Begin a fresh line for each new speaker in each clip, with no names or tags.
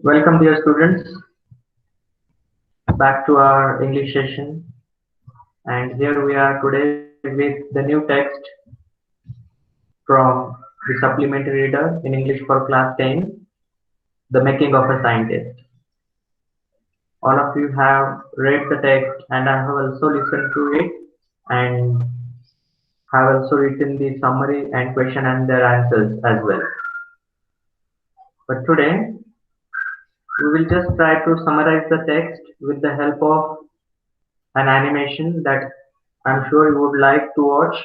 Welcome, dear students, back to our English session. And here we are today with the new text from the supplementary reader in English for class 10, The Making of a Scientist. All of you have read the text, and I have also listened to it and have also written the summary and question and their answers as well. But today, we will just try to summarize the text with the help of an animation that I'm sure you would like to watch.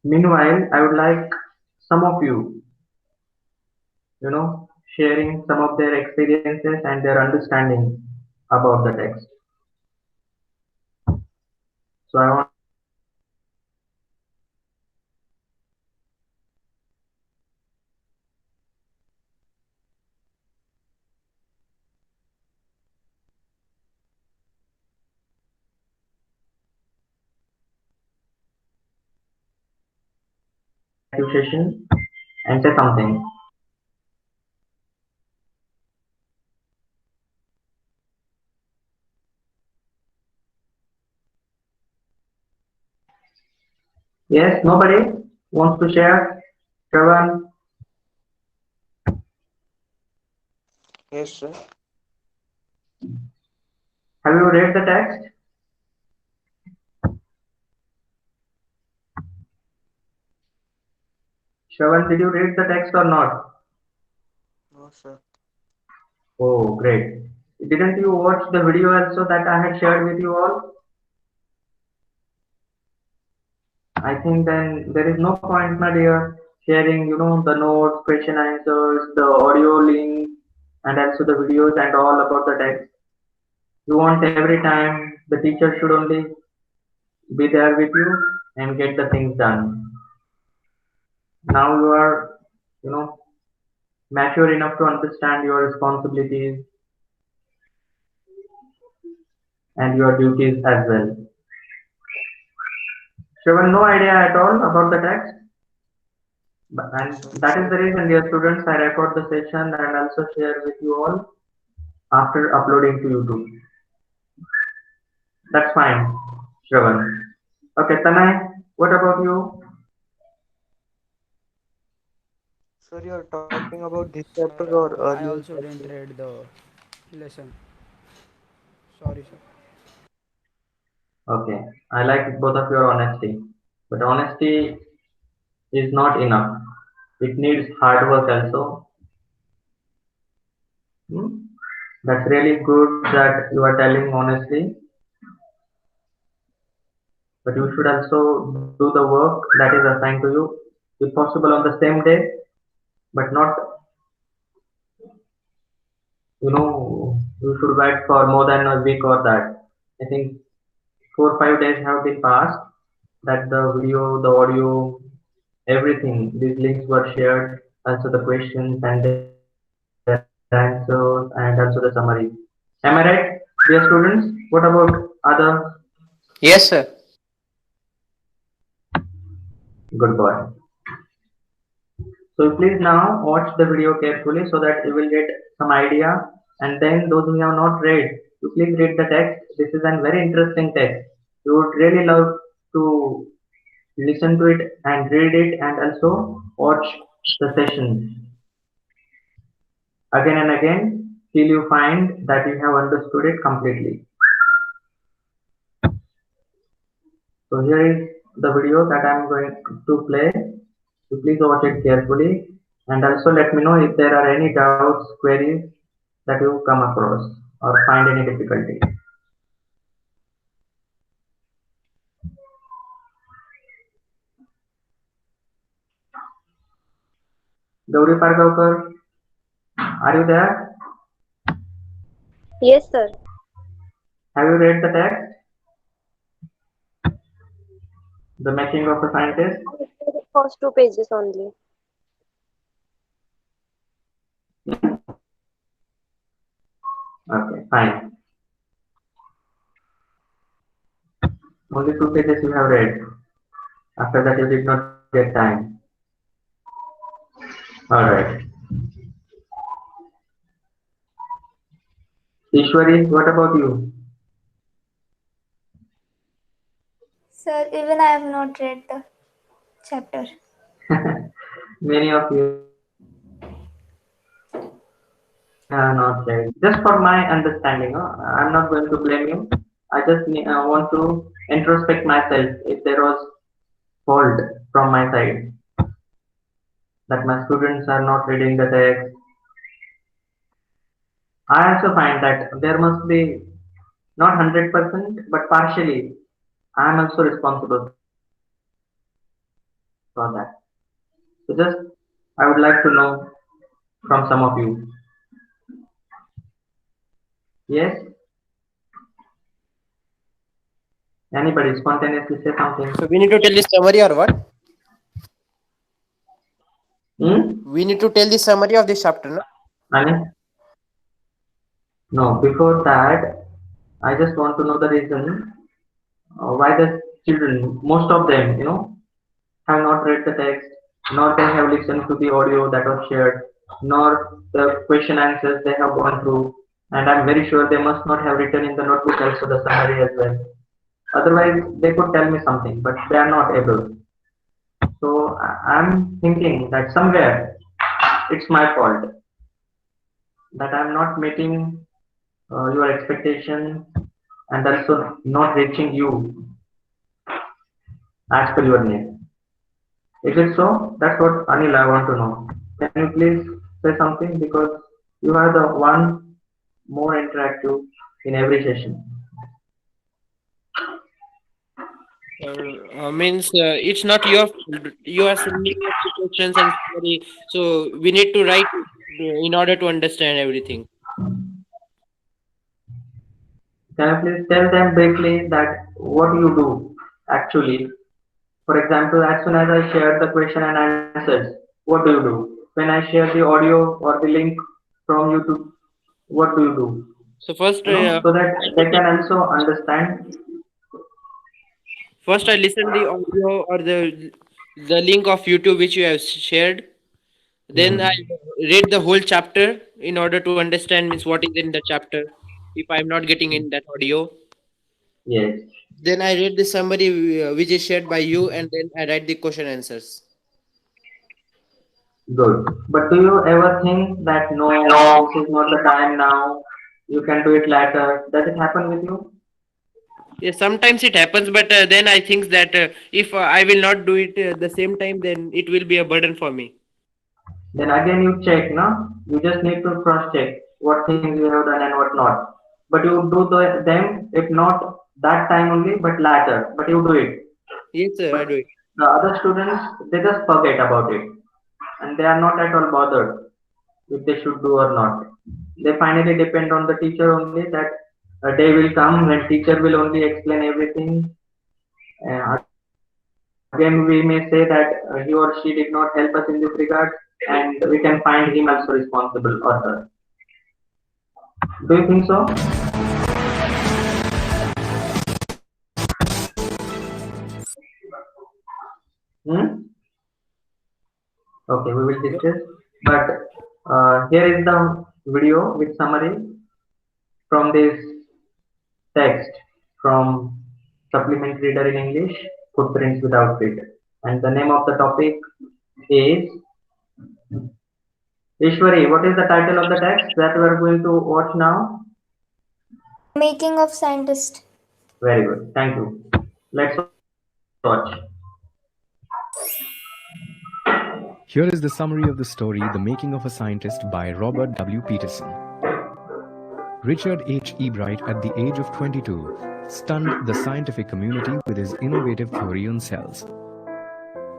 Meanwhile, I would like some of sharing some of their experiences and their understanding about the text. So I want to session and say something. Yes, nobody wants to share. Shravan,
Yes, sir.
have you read the text? Shravan, did you read the text or not?
No, sir.
Oh, great. Didn't you watch the video also that I had shared with you all? I think then there is no point, my dear, sharing, the notes, question answers, the audio link, and also the videos and all about the text. You want every time the teacher should only be there with you and get the things done. Now you are, you know, mature enough to understand your responsibilities and your duties as well. Shravan, no idea at all about the text. And
So,
that is the reason, dear students, I record the session and also share with you all after uploading to YouTube. That's fine, Shravan. Okay, Tanay, what about you?
sir, you're talking about this chapter or
I
earlier
also didn't
chapter?
read the lesson. Sorry, sir.
Okay, I like both of your honesty, but honesty is not enough. It needs hard work also. Hmm? That's really good that you are telling honestly, but you should also do the work that is assigned to you, if possible on the same day, but not, you should wait for more than a week or that. I think 4 or 5 days have been passed that the video, the audio, everything, these links were shared, also the questions and their answers, and also the summary. Am I right, dear students? What about other?
Yes, sir.
Good boy. So please now watch the video carefully so that you will get some idea. And then those who have not read, you please read the text. This is a very interesting text. You would really love to listen to it and read it and also watch the sessions again and again till you find that you have understood it completely. So here is the video that I am going to play. So please watch it carefully and also let me know if there are any doubts, queries that you come across or find any difficulty. Gauri Pargaonkar, are you there?
Yes, sir.
Have you read the text, The Making of a Scientist?
The first two pages only.
Okay, fine. Only 2 pages you have read. After that, you did not get time. All right. Ishwari, what about you?
Sir, even I have not read the chapter.
Many of you have not read. Just for my understanding, I'm not going to blame you. I just want to introspect myself if there was fault from my side that my students are not reading the text. I also find that there must be not 100%, but partially. I am also responsible for that. So just I would like to know from some of you. Yes? Anybody spontaneously say something?
So we need to tell the summary or what?
Hmm?
We need to tell the summary of this chapter, no?
Ani? No, before that, I just want to know the reason why the children, most of them, have not read the text, nor they have listened to the audio that was shared, nor the question answers they have gone through. And I'm very sure they must not have written in the notebook also the summary as well. Otherwise, they could tell me something, but they are not able. So I'm thinking that somewhere it's my fault that I'm not meeting your expectations and also not reaching you as per your need. Is it so? That's what Anil I want to know. Can you please say something because you are the one more interactive in every session.
Means it's not your fault. You are sending us the questions and summary, so we need to write in order to understand everything.
Can you please tell them briefly that what you do actually? For example, as soon as I share the question and answers, what do you do? When I share the audio or the link from YouTube, what do you do?
So first,
So that they can also understand.
first I listen the audio or the link of YouTube which you have shared. Then I
Hmm.
read the whole chapter in order to understand means what is in the chapter. If I'm not getting in that audio,
Yes,
then I read the summary which is shared by you, and then I write the question answers.
good. But do you ever think that no,
No.
this is not the time now, you can do it later? Does it happen with you?
Yeah, sometimes it happens, but then I think that if I will not do it the same time, then it will be a burden for me.
Then again you check, no? You just need to cross check what things you have done and what not. But you do them, if not that time only, but later. But you do it.
Yes, sir, I
But
do it.
the other students, they just forget about it. And they are not at all bothered if they should do or not. They finally depend on the teacher only that a day will come when teacher will only explain everything. Again, we may say that he or she did not help us in this regard, and we can find him also responsible or her. Do you think so? Hmm? Okay, we will
No.
discuss. But here is the video with summary from this text from Supplement Reader in English, Footprints Without Feet. And the name of the topic is Ishwari. What is the title of the text that we are going to watch now?
Making of scientist.
Very good. Thank you. Let's watch.
Here is the summary of the story The Making of a Scientist by Robert W. Peterson. Richard H. Ebright, at the age of 22, stunned the scientific community with his innovative theory on cells.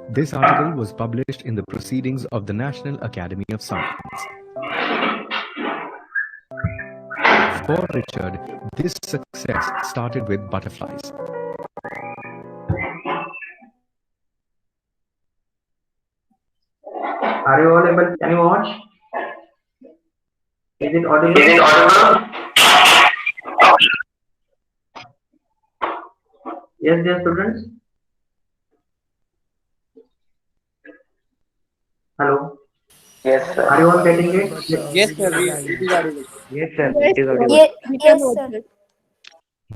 This article was published in the Proceedings of the National Academy of Science. For Richard, this success started with butterflies.
Are you all able? Can you watch? Is it audible?
Is it audible?
Yes, dear students. Hello.
Yes, sir.
Are you all getting it?
But
Yes, sir.
video is
It
lagging.
is audible.
Yes, sir.
Yes,
It is
sir.
audible.
Ye-
We can
yes,
watch
sir.
it.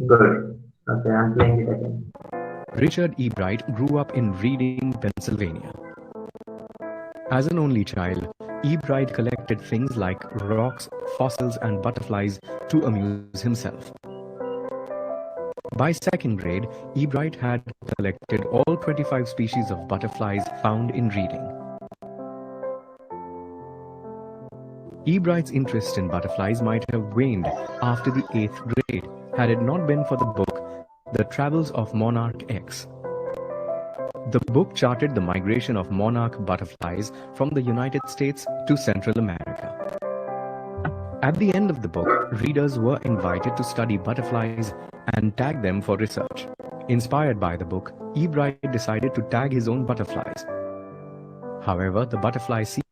Good. Okay, I'm playing it again.
Richard E. Bright grew up in Reading, Pennsylvania. As an only child, E. Bright collected things like rocks, fossils, and butterflies to amuse himself. By second grade, E. Bright had collected all 25 species of butterflies found in Reading. E. Bright's interest in butterflies might have waned after the 8th grade had it not been for the book The Travels of Monarch X. The book charted the migration of monarch butterflies from the United States to Central America. At the end of the book, readers were invited to study butterflies and tag them for research. Inspired by the book, E. Bright decided to tag his own butterflies. However, the butterfly season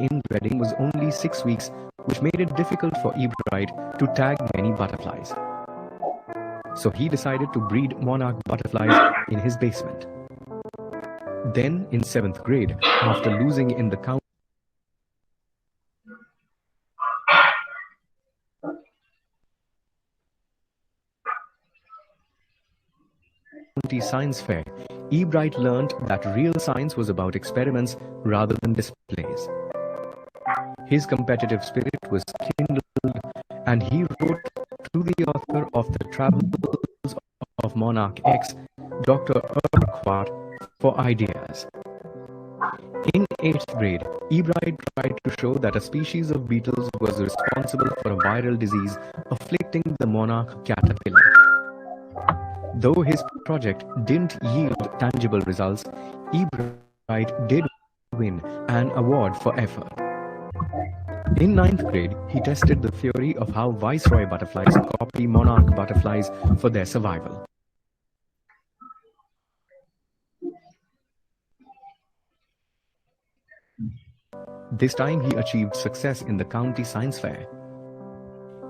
in Reading was only 6 weeks, which made it difficult for E. Bright to tag many butterflies. So he decided to breed monarch butterflies in his basement. Then, in 7th grade, after losing in the county science fair, E. Bright learned that real science was about experiments rather than displays. His competitive spirit was kindled, and he wrote to the author of The Travels of Monarch X, Dr. Urquhart, for ideas. In 8th grade, E. Bright tried to show that a species of beetles was responsible for a viral disease afflicting the monarch caterpillar. Though his project didn't yield tangible results, E. Bright did win an award for effort. In 9th grade, he tested the theory of how viceroy butterflies copy monarch butterflies for their survival. This time he achieved success in the county science fair.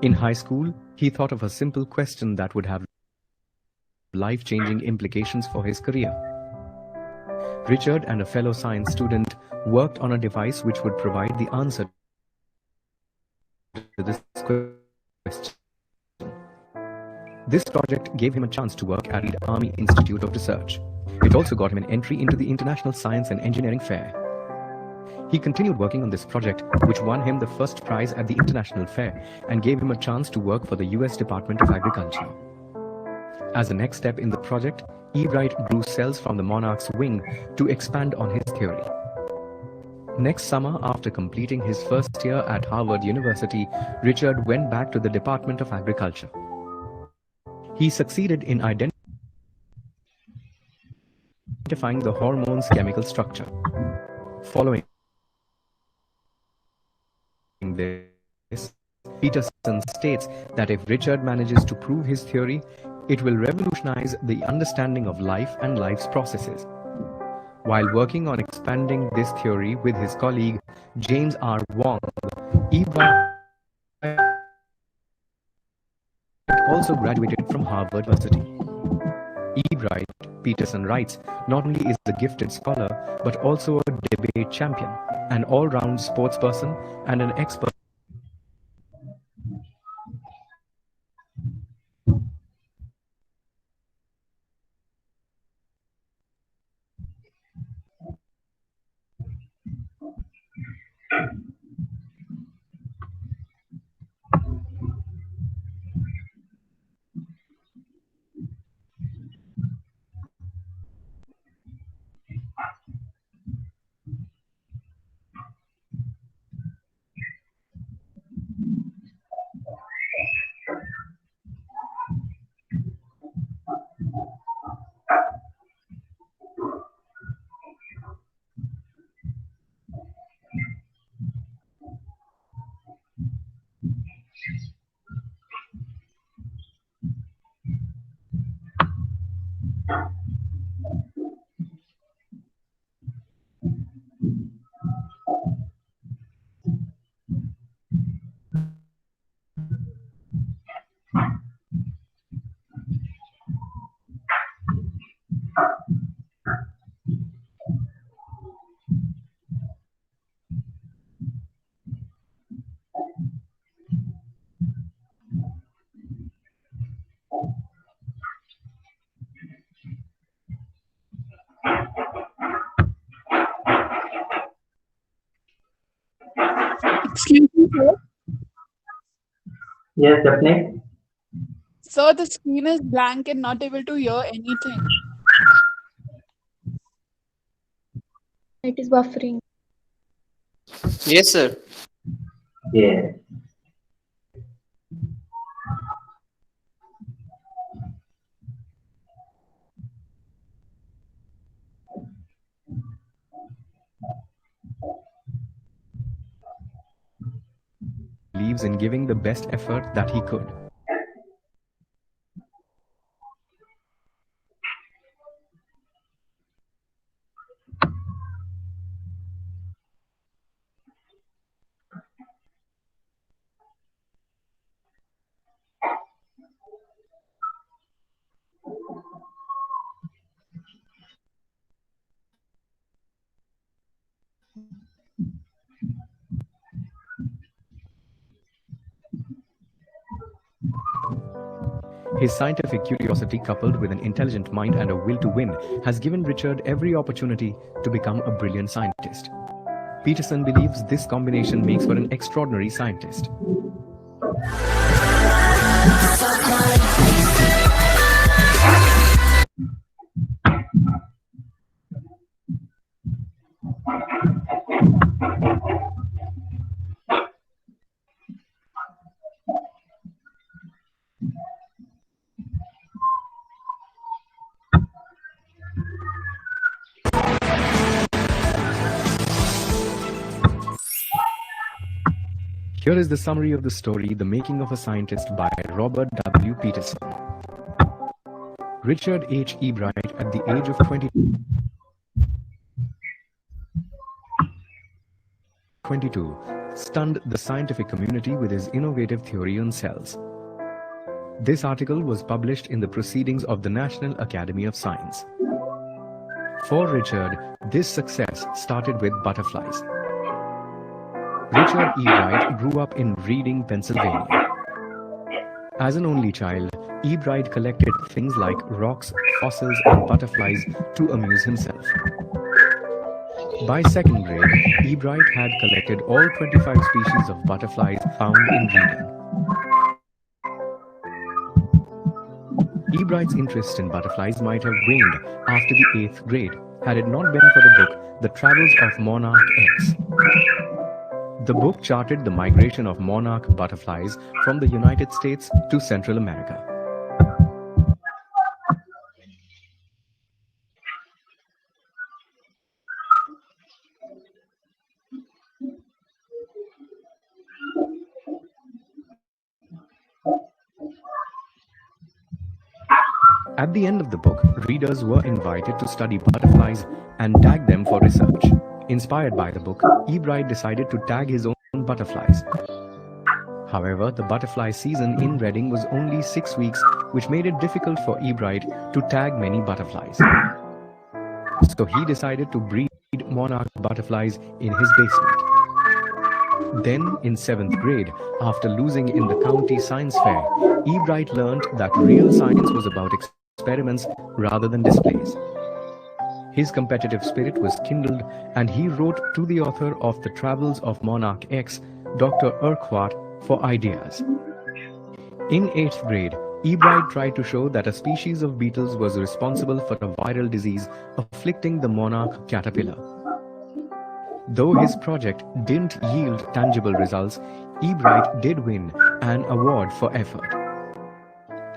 In high school, he thought of a simple question that would have life-changing implications for his career. Richard and a fellow science student worked on a device which would provide the answer to this question. This project gave him a chance to work at the Army Institute of Research. It also got him an entry into the International Science and Engineering Fair. He continued working on this project, which won him the first prize at the International Fair and gave him a chance to work for the US Department of Agriculture. As a next step in the project, E. Bright grew cells from the monarch's wing to expand on his theory. Next summer, after completing his first year at Harvard University, Richard went back to the Department of Agriculture. He succeeded in identifying the hormone's chemical structure. Following this, Peterson states that if Richard manages to prove his theory, it will revolutionize the understanding of life and life's processes. While working on expanding this theory with his colleague James R. Wong, E. Bright also graduated from Harvard University. E. Bright, Peterson writes, not only is a gifted scholar, but also a debate champion, an all-round sportsperson, and an expert
Yes, definitely.
Sir, the screen is blank and not able to hear anything.
It is buffering.
Yes, sir.
Yes.
Believes in giving the best effort that he could. His scientific curiosity, coupled with an intelligent mind and a will to win, has given Richard every opportunity to become a brilliant scientist. Peterson believes this combination makes for an extraordinary scientist. Here is the summary of the story, The Making of a Scientist by Robert W. Peterson. Richard H. Ebright, at the age of 22, stunned the scientific community with his innovative theory on cells. This article was published in the Proceedings of the National Academy of Science. For Richard, this success started with butterflies. Richard Ebright grew up in Reading, Pennsylvania. As an only child, Ebright collected things like rocks, fossils, and butterflies to amuse himself. By second grade, Ebright had collected all 25 species of butterflies found in Reading. Ebright's interest in butterflies might have waned after the 8th grade had it not been for the book The Travels of Monarch X. The book charted the migration of monarch butterflies from the United States to Central America. At the end of the book, readers were invited to study butterflies and tag them for research. Inspired by the book, Ebright decided to tag his own butterflies. However, the butterfly season in Reading was only 6 weeks, which made it difficult for Ebright to tag many butterflies. So he decided to breed monarch butterflies in his basement. Then, in 7th grade, after losing in the county science fair, Ebright learned that real science was about experiments rather than displays. His competitive spirit was kindled, and he wrote to the author of The Travels of Monarch X, Dr. Urquhart, for ideas. In 8th grade, Ebright tried to show that a species of beetles was responsible for a viral disease afflicting the monarch caterpillar. Though his project didn't yield tangible results, Ebright did win an award for effort.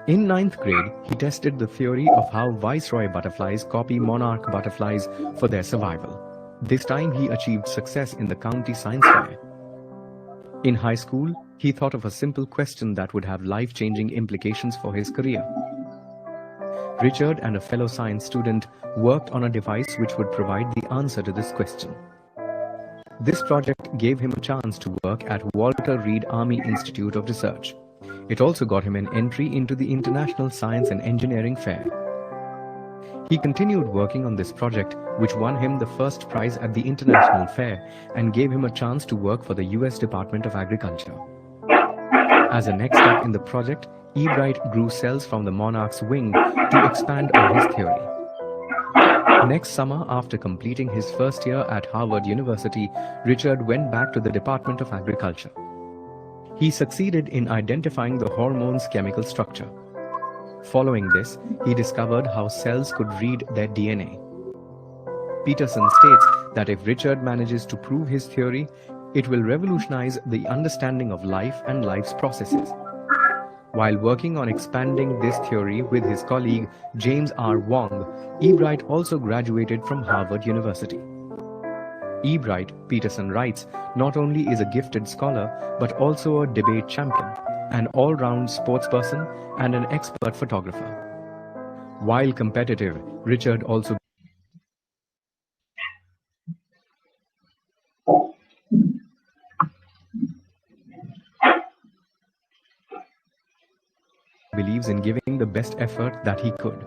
In 9th grade, he tested the theory of how viceroy butterflies copy monarch butterflies for their survival. This time he achieved success in the county science fair. In high school, he thought of a simple question that would have life-changing implications for his career. Richard and a fellow science student worked on a device which would provide the answer to this question. This project gave him a chance to work at Walter Reed Army Institute of Research. It also got him an entry into the International Science and Engineering Fair. He continued working on this project, which won him the first prize at the International Fair and gave him a chance to work for the US Department of Agriculture. As a next step in the project, Ebright grew cells from the monarch's wing to expand on his theory. Next summer, after completing his first year at Harvard University, Richard went back to the Department of Agriculture. He succeeded in identifying the hormone's chemical structure. Following this, he discovered how cells could read their DNA. Peterson states that if Richard manages to prove his theory, it will revolutionize the understanding of life and life's processes. While working on expanding this theory with his colleague James R. Wong, Ebright also graduated from Harvard University. Ebright, Peterson writes, not only is a gifted scholar, but also a debate champion, an all-round sportsperson, and an expert photographer. While competitive, Richard also believes in giving the best effort that he could.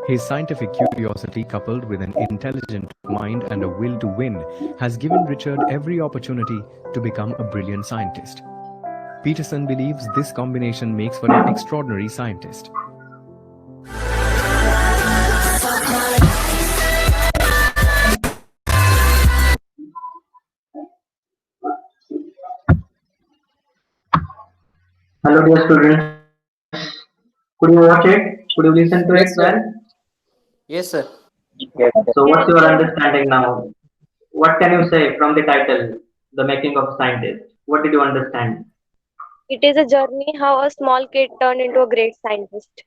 His scientific curiosity, coupled with an intelligent mind and a will to win, has given Richard every opportunity to become a brilliant scientist. Peterson believes this combination makes for an extraordinary scientist.
Hello, dear students. Could you watch it? Could you listen to it
Yes, sir.
well?
Yes, sir.
So, what's your understanding now? What can you say from the title, The Making of a Scientist? What did you understand?
It is a journey how a small kid turned into a great scientist.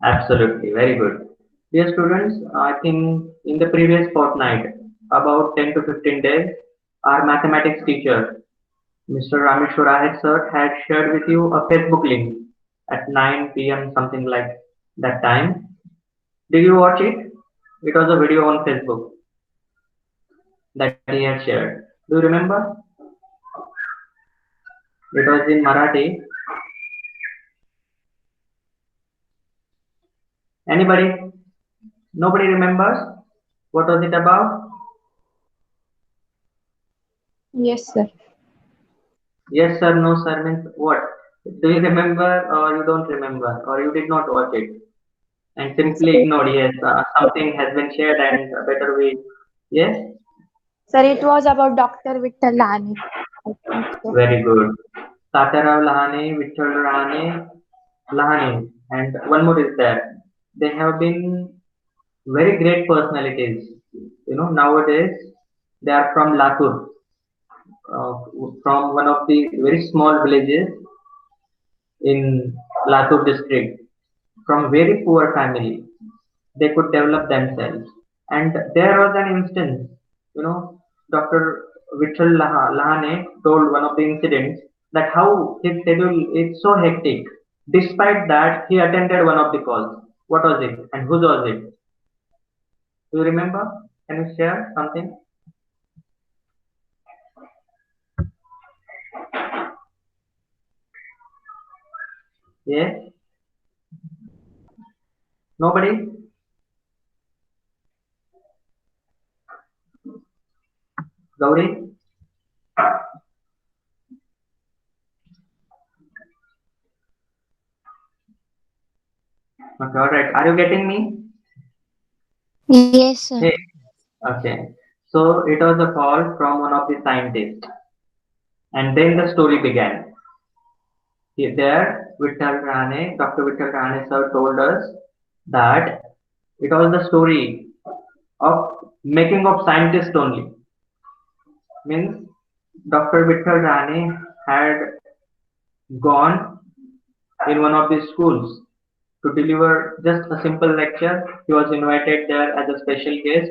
Absolutely, very good. Dear students, I think in the previous fortnight, about 10 to 15 days, our mathematics teacher, Mr. Rameshwar Ahir sir, had shared with you a Facebook link at 9 p.m. something like that time. Did you watch it? It was a video on Facebook that he had shared. Do you remember? It was in Marathi. Anybody? Nobody remembers? What was it about?
Yes, sir.
Yes sir, no sir means what? Do you remember or you don't remember or you did not watch it and simply ignored? Yes, something has been shared and better we. Yes,
Sir, it was about Dr. Vittal Lani. I think so.
very good. Tatarao Lahane, Vittal Rahane, Lahane, and one more is there. They have been very great personalities. You know, nowadays they are from Latur, uh, from one of the very small villages in Latur district, from very poor family. They could develop themselves. And there was an instance, you know, Dr. Vittal Lahane told one of the incidents that how his schedule is so hectic. Despite that, he attended one of the calls. What was it and whose was it? Do you remember? Can you share something? Yes? Nobody? Gauri? Okay, all right. Are you getting me?
Yes, sir.
Hey. Okay. So it was a call from one of the scientists. And then the story began. There, Dr. Vittal Rane sir told us that it was the story of making of scientists only. Means Dr. Vittal Rane had gone in one of the schools to deliver just a simple lecture. He was invited there as a special guest,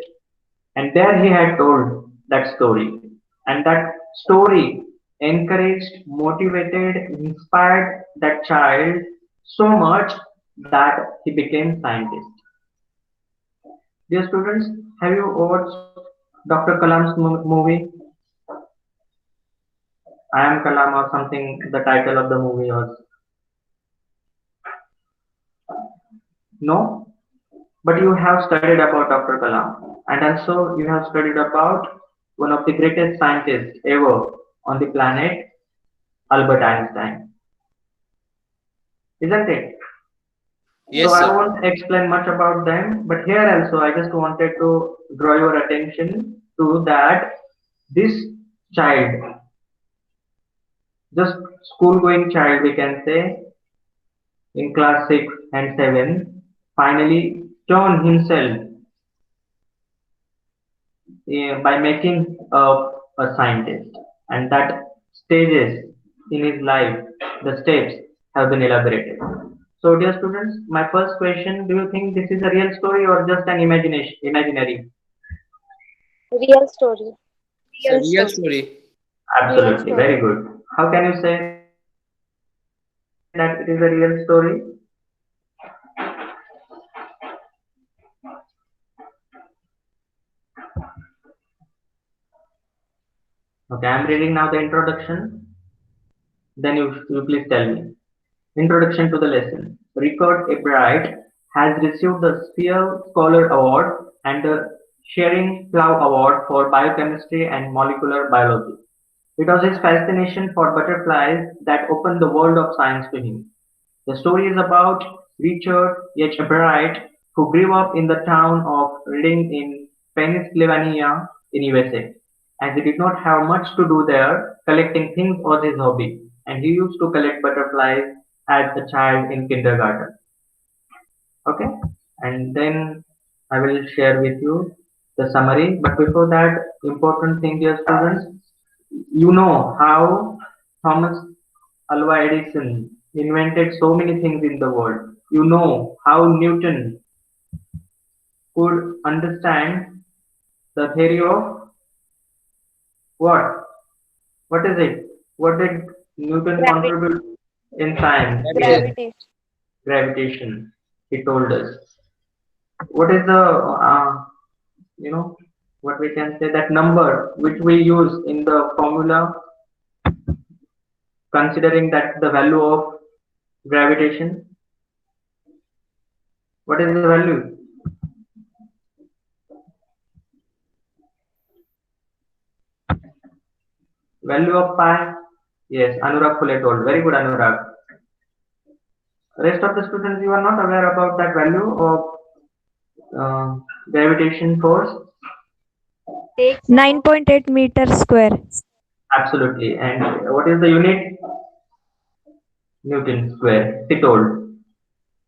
and there he had told that story. And that story encouraged, motivated, inspired that child so much that he became scientist. Dear students, have you watched Dr. Kalam's movie? I Am Kalam or something, the title of the movie was. No? But you have studied about Dr. Kalam, and also you have studied about one of the greatest scientists ever on the planet, Albert Einstein. Isn't it?
Yes,
So I
sir.
won't explain much about them, but here also I just wanted to draw your attention to that this child just school going child, we can say, in class 6 and 7, finally turned himself by making a scientist. And that stages in his life, the steps have been elaborated. So, dear students, my first question: do you think this is a real story or just an imaginary?
Real story.
It's a real story.
Real
Absolutely,
story.
very good. How can you say that it is a real story? Okay, I'm reading now the introduction. Then you please tell me. Introduction to the lesson. Richard A. Bright has received the Sphere Scholar Award and the Shearing Plough Award for Biochemistry and Molecular Biology. It was his fascination for butterflies that opened the world of science to him. The story is about Richard H. Bright, who grew up in the town of Reading in Pennsylvania in USA. As he did not have much to do there, collecting things was his hobby, and he used to collect butterflies as a child in kindergarten. Okay, and then I will share with you the summary. But before that, important thing, dear students, you know how Thomas Alva Edison invented so many things in the world. You know how Newton could understand the theory of what? What is it? What did Newton
Gravity.
contribute in science? Yes,
Gravity.
gravitation. He told us. What is the you know what we can say, that number which we use in the formula, considering that the value of gravitation? What is the value? Value of pi? Yes, Anurag Phule told. Very good, Anurag. Rest of the students, you are not aware about that value of gravitation force?
9.8 meters square.
Absolutely. And what is the unit? Newton square. He told.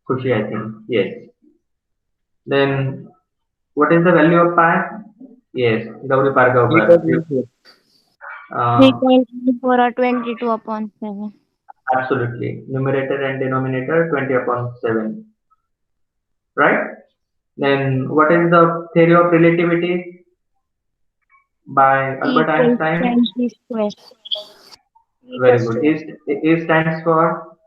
Khushi, I think. Yes. Then what is the value of pi? Yes, Gauri Pargaonkar.
3.4 or 22 upon 7.
Absolutely. Numerator and denominator 20 upon 7. Right? Then what is the theory of relativity by Albert Einstein?
E square.
Very good. E stands for?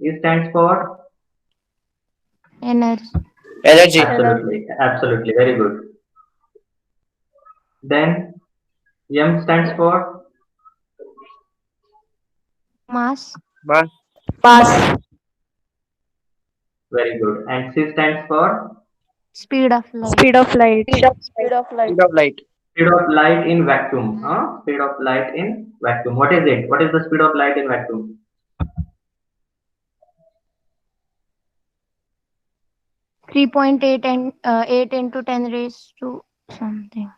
E stands for?
Energy.
Energy.
Absolutely. Absolutely. Very good. Then M stands for?
Mass.
Mass.
Mass.
Very good. And C stands for?
Speed of light. Speed of light.
Speed of light.
Speed of light.
Speed of light in vacuum. Huh? Speed of light in vacuum. What is it? What is the speed of light in vacuum?
3.8 and 8 into 10 raised to something.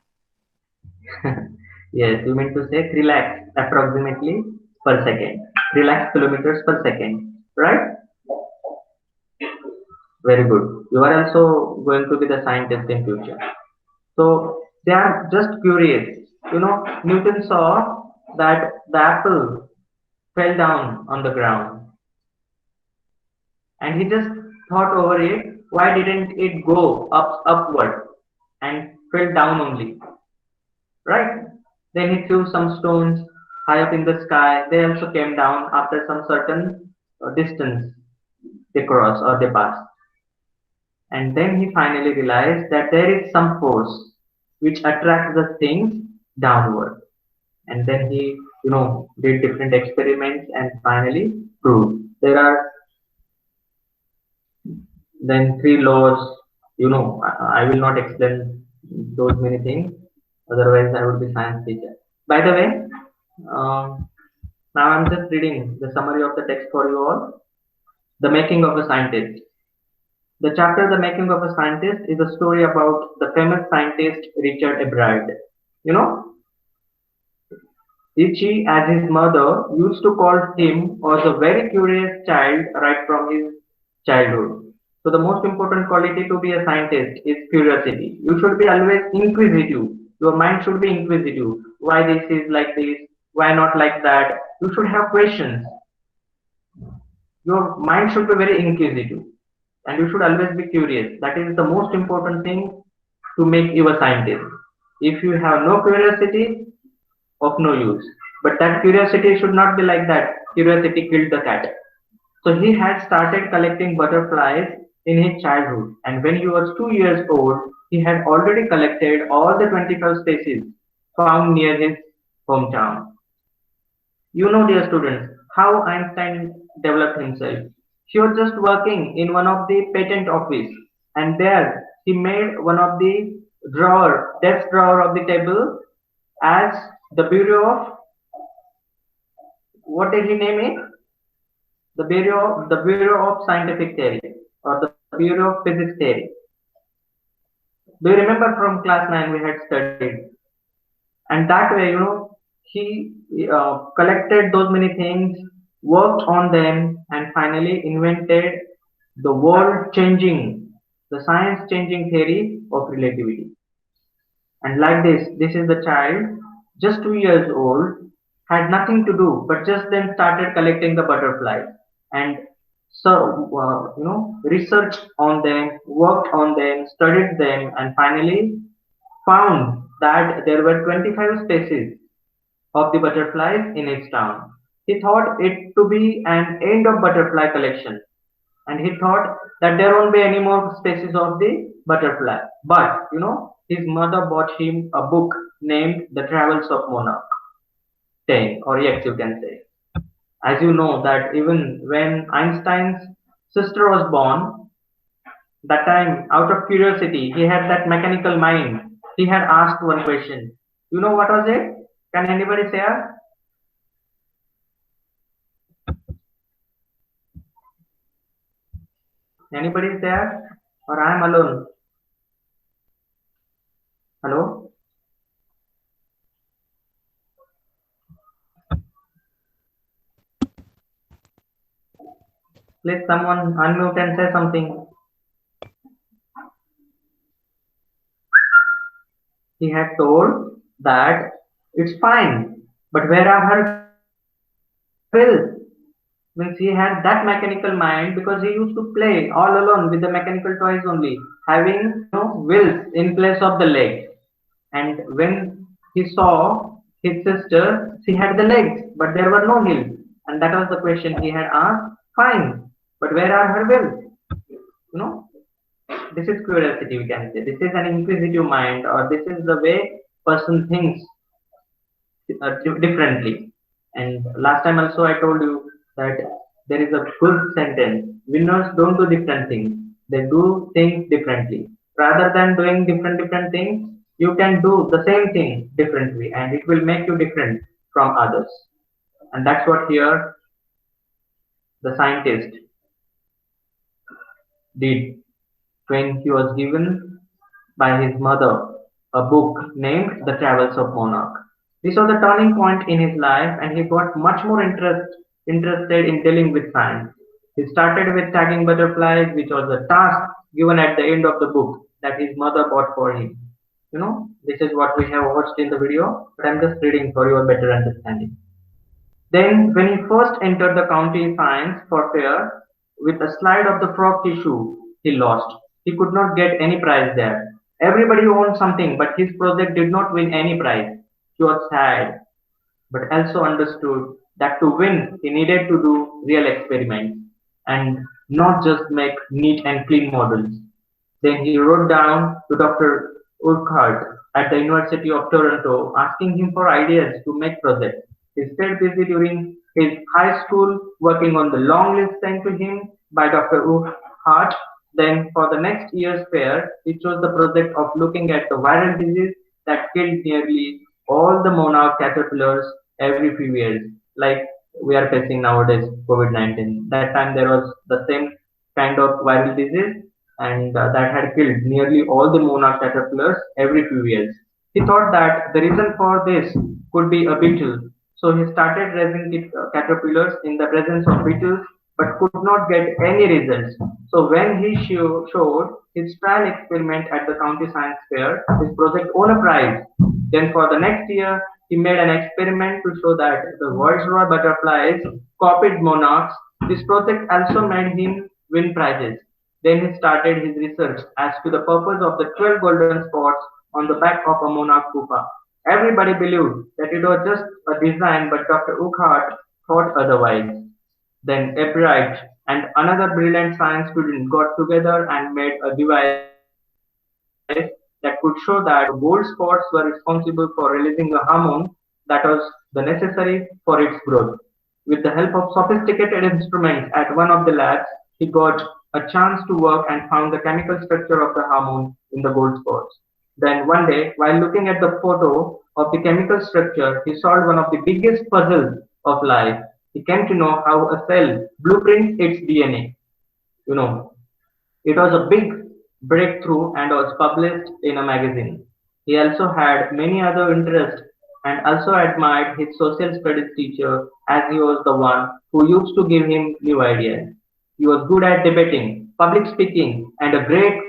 Yes, you mean to say 3 lakhs approximately per second. 3 lakhs kilometers per second. Right? Very good. You are also going to be the scientist in future. So they are just curious. Newton saw that the apple fell down on the ground, and he just thought over it. Why didn't it go upward and fell down only? Right? Then he threw some stones high up in the sky. They also came down after some certain distance they crossed or they passed. And then he finally realized that there is some force which attracts the things downward. And then he, did different experiments and finally proved. There are then 3 laws. I will not explain those many things. Otherwise, I would be science teacher. By the way, now I'm just reading the summary of the text for you all. The Making of a Scientist. The chapter The Making of a Scientist is a story about the famous scientist Richard A. Bright. Ichi, as his mother, used to call him, was a very curious child right from his childhood. So the most important quality to be a scientist is curiosity. You should be always inquisitive. Your mind should be inquisitive. Why this is like this? Why not like that? You should have questions. Your mind should be very inquisitive, and you should always be curious. That is the most important thing to make you a scientist. If you have no curiosity, of no use. But that curiosity should not be like that. Curiosity killed the cat. So he had started collecting butterflies in his childhood, and when he was 2 years old, he had already collected all the 25 species found near his hometown. You know, dear students, how Einstein developed himself. He was just working in one of the patent office, and there he made one of the desk drawer of the table as the Bureau of, what did he name it? The Bureau of Scientific Theory, or the Bureau of Physics Theory. Do you remember from class 9 we had studied? And that way, he collected those many things, worked on them, and finally invented the the science-changing theory of relativity. And like this is the child, just 2 years old, had nothing to do, but just then started collecting the butterflies. And so, researched on them, worked on them, studied them, and finally found that there were 25 species of the butterflies in his town. He thought it to be an end of butterfly collection, and he thought that there won't be any more species of the butterfly. But his mother bought him a book named The Travels of Monarch 10, or X, you can say. As you know that even when Einstein's sister was born, that time out of curiosity, he had that mechanical mind. He had asked one question. You know what was it? Can anybody say? Anybody is there? Or I am alone? Hello? Please someone unmute and say something. He had told that it's fine, but where are her wills? Means he had that mechanical mind because he used to play all alone with the mechanical toys only, having wheels in place of the legs. And when he saw his sister, she had the legs, but there were no wheels. And that was the question he had asked. Fine, but where are her wheels? This is curiosity, we can say. This is an inquisitive mind, or this is the way person thinks differently. And last time also I told you that there is a good sentence. Winners don't do different things. They do things differently. Rather than doing different things, you can do the same thing differently, and it will make you different from others. And that's what here the scientist did when he was given by his mother a book named The Travels of Monarch. This was a turning point in his life, and he got much more interested in dealing with science. He started with tagging butterflies, which was a task given at the end of the book that his mother bought for him. This is what we have watched in the video, but I'm just reading for your better understanding. Then, when he first entered the county science for fair, with a slide of the frog tissue, he lost. He could not get any prize there. Everybody won something, but his project did not win any prize. He was sad, but also understood that to win, he needed to do real experiments and not just make neat and clean models. Then he wrote down to Dr. Urquhart at the University of Toronto, asking him for ideas to make projects. He stayed busy during his high school, working on the long list sent to him by Dr. Urquhart. Then, for the next year's fair, he chose the project of looking at the viral disease that killed nearly all the monarch caterpillars every few years, like we are facing nowadays, COVID-19. That time there was the same kind of viral disease, and that had killed nearly all the monarch caterpillars every few years. He thought that the reason for this could be a beetle So he started raising caterpillars in the presence of beetles, but could not get any results. So when he showed his trial experiment at the county science fair, his project won a prize. Then for the next year, he made an experiment to show that the viceroy butterflies copied monarchs. This project also made him win prizes. Then he started his research as to the purpose of the 12 golden spots on the back of a monarch pupa. Everybody believed that it was just a design, but Dr. Urquhart thought otherwise. Then Ebright and another brilliant science student got together and made a device that could show that the gold spots were responsible for releasing a hormone that was the necessary for its growth. With the help of sophisticated instruments at one of the labs, he got a chance to work and found the chemical structure of the hormone in the gold spots. Then one day, while looking at the photo of the chemical structure, he solved one of the biggest puzzles of life. He came to know how a cell blueprints its DNA. You know, it was a big breakthrough and was published in a magazine. He also had many other interests and also admired his social studies teacher as he was the one who used to give him new ideas. He was good at debating, public speaking, and a great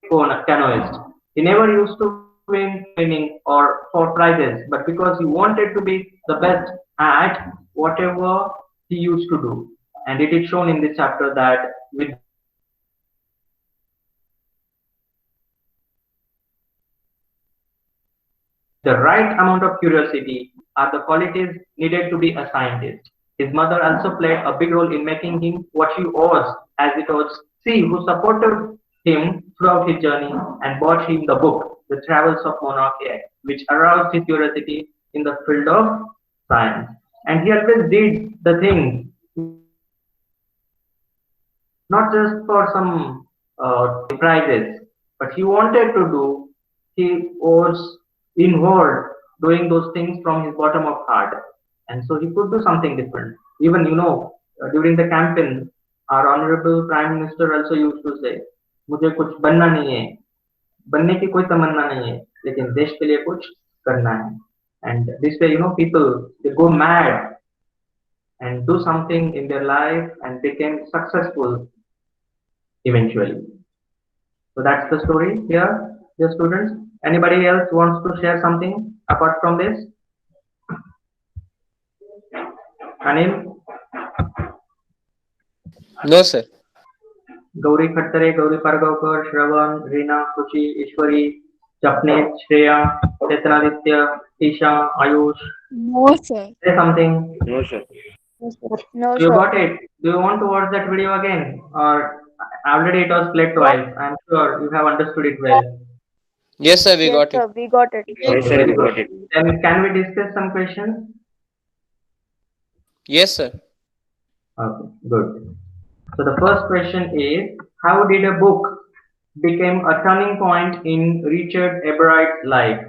canoeist. He never used to winning or for prizes, but because he wanted to be the best at whatever he used to do. And it is shown in this chapter that with the right amount of curiosity and are the qualities needed to be a scientist. His mother also played a big role in making him what he was, as it was she who supported him throughout his journey and bought him the book, The Travels of Monarch X, which aroused his curiosity in the field of science. And he always did the things not just for some prizes, but he wanted to do, he was involved doing those things from his bottom of heart. And so he could do something different. Even, during the campaign, our honorable Prime Minister also used to say, मुझे कुछ बनना नहीं है, बनने की कोई तमन्ना नहीं है, लेकिन देश के लिए कुछ करना है. And this way, people, they go mad and do something in their life and became successful eventually. So that's the story here, dear students. Anybody else wants to share something apart from this? Anil?
No, sir.
Gauri Khattare, Gauri Pargaukar, Shravan, Reena, Kushi, Ishwari, Japnet, Shreya, Chetranaditya, Isha, Ayush.
No, sir.
Say something.
No, sir.
No,
You
sir.
got it. Do you want to watch that video again? Or already it was played twice? I'm sure you have understood it well.
Yes, sir, we
Yes,
got
sir.
it.
We got it.
Yes, sir, we got it.
Then can we discuss some questions?
Yes, sir.
Okay, good. So the first question is, how did a book become a turning point in Richard Eberhardt's life?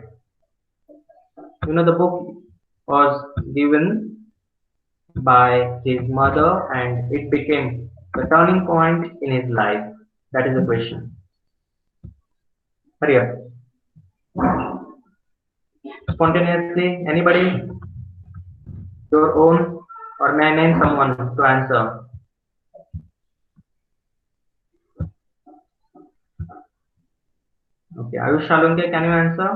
The book was given by his mother and it became the turning point in his life. That is the question. Hurry up. Spontaneously, anybody? Your own? Or may I name someone to answer? Okay, Ayush Shalunke, can you answer?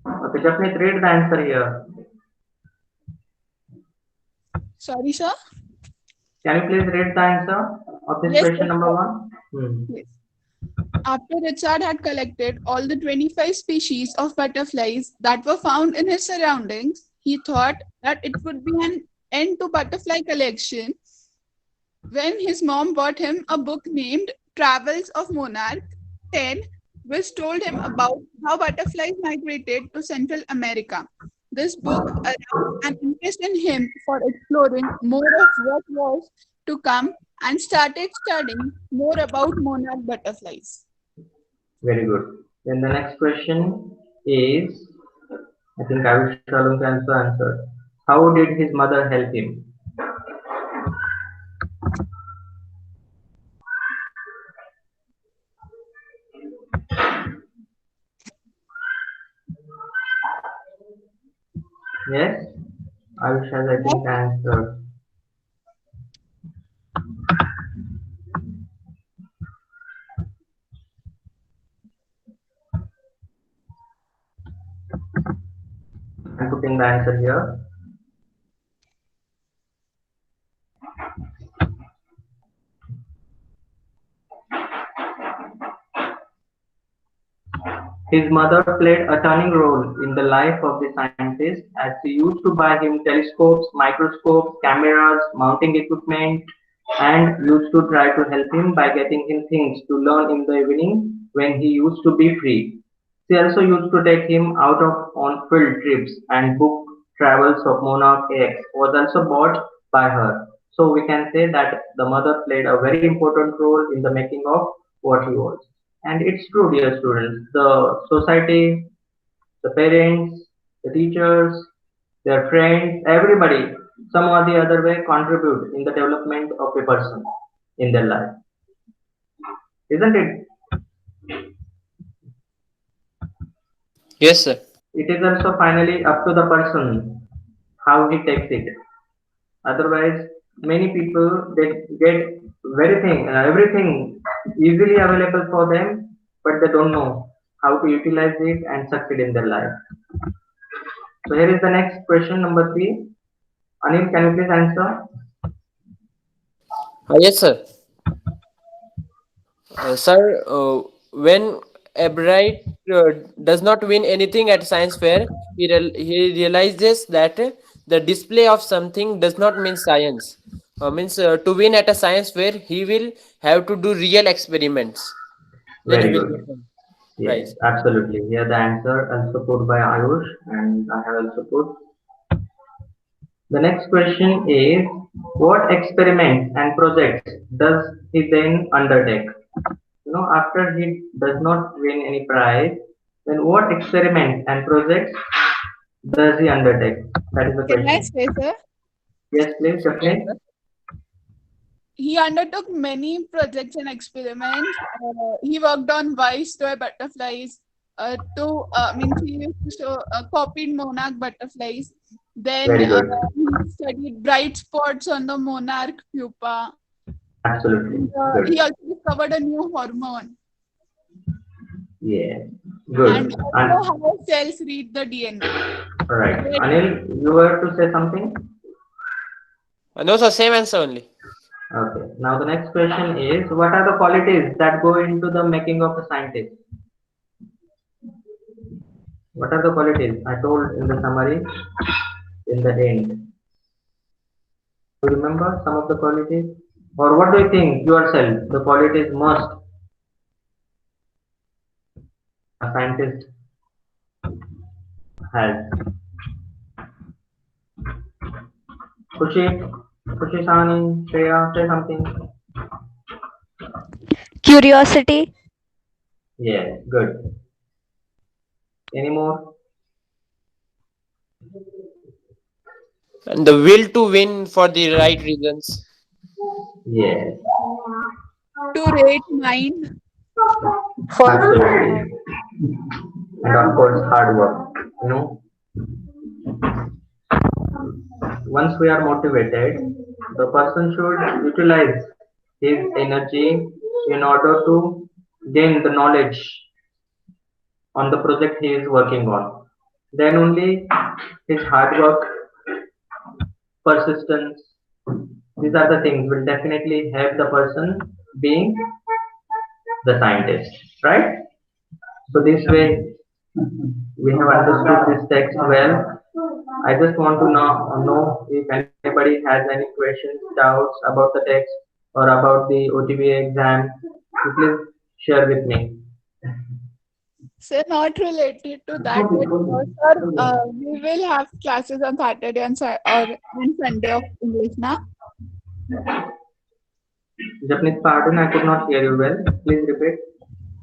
Okay, Japnet, read the answer here.
Sorry, sir.
Can you please read the answer of this
Yes,
question
sir.
number 1?
Yes. After Richard had collected all the 25 species of butterflies that were found in his surroundings, he thought that it would be an end to butterfly collection when his mom bought him a book named Travels of Monarch 10, which told him about how butterflies migrated to Central America. This book aroused an interest in him for exploring more of what was to come and started studying more about monarch butterflies.
Very good. Then the next question is, I think Ayush Shalunke also answered. How did his mother help him? Yes, Ayush has, I think, answered. I'm putting the answer here. His mother played a turning role in the life of the scientist as she used to buy him telescopes, microscopes, cameras, mounting equipment, and used to try to help him by getting him things to learn in the evening when he used to be free. She also used to take him out of on field trips and book travels of Monarch X was also bought by her. So we can say that the mother played a very important role in the making of what he was. And it's true, dear students, the society, the parents, the teachers, their friends, everybody, some or the other way contribute in the development of a person in their life. Isn't it?
Yes, sir.
It is also finally up to the person how he takes it. Otherwise, many people they get everything easily available for them, but they don't know how to utilize it and succeed in their life. So here is the next question, number 3. Anil, can you please answer?
Yes, sir. Sir, when Ebright does not win anything at science fair, he realizes that the display of something does not mean science. Means to win at a science fair, he will have to do real experiments. Then he
Very
will
good.
get some
Yes,
prize.
absolutely. Here the answer also put by Ayush, and I have also put. The next question is, what experiments and projects does he then undertake? After he does not win any prize, then what experiments and projects does he undertake? That is the
Can I
question.
say, sir?
Yes, please,
Yes,
definitely.
sir.
He undertook many projects and experiments. He worked on Vice toy butterflies. He used to show copied monarch butterflies. Then
Very good.
he studied bright spots on the monarch pupa.
Absolutely.
He
Good.
also discovered a new hormone
Yeah.
and
Good.
also how cells read the DNA.
All right. Anil, you were to say something?
No, sir. Same answer only.
Okay. Now the next question is, what are the qualities that go into the making of a scientist? What are the qualities I told in the summary in the end? Do you remember some of the qualities? Or what do you think yourself the qualities must a scientist has? Kushi, Kushi Sani, Shreya, say something.
Curiosity.
Yes, good. Any more?
And the will to win for the right reasons.
Yes,
To rate mind.
absolutely. And of course, hard work. Once we are motivated, the person should utilize his energy in order to gain the knowledge on the project he is working on. Then only his hard work, persistence, these are the things will definitely help the person being the scientist, right? So this way we have understood this text well. I just want to know if anybody has any questions, doubts about the text or about the OTBA exam. So please share with me.
So not related to that, but sir, we will have classes on Saturday and on Sunday of English, na?
Japanese pardon, I could not hear you well. Please repeat.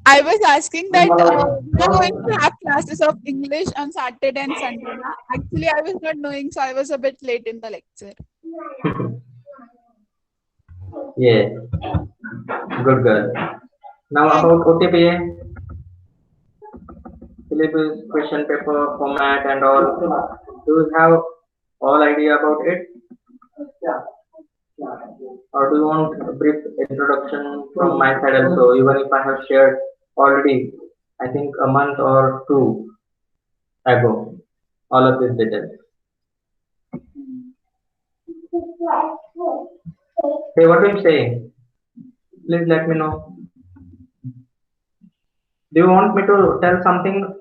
I was asking that we are going to have classes of English on Saturday and Sunday, na? Actually, I was not knowing, so I was a bit late in the lecture.
Yeah, good girl. Now about OTBA, syllabus, question paper, format and all. Do you have all idea about it? Or do you want a brief introduction from my side also, even if I have shared already, I think a month or two ago, all of these details. Hey, what are you saying? Please let me know. Do you want me to tell something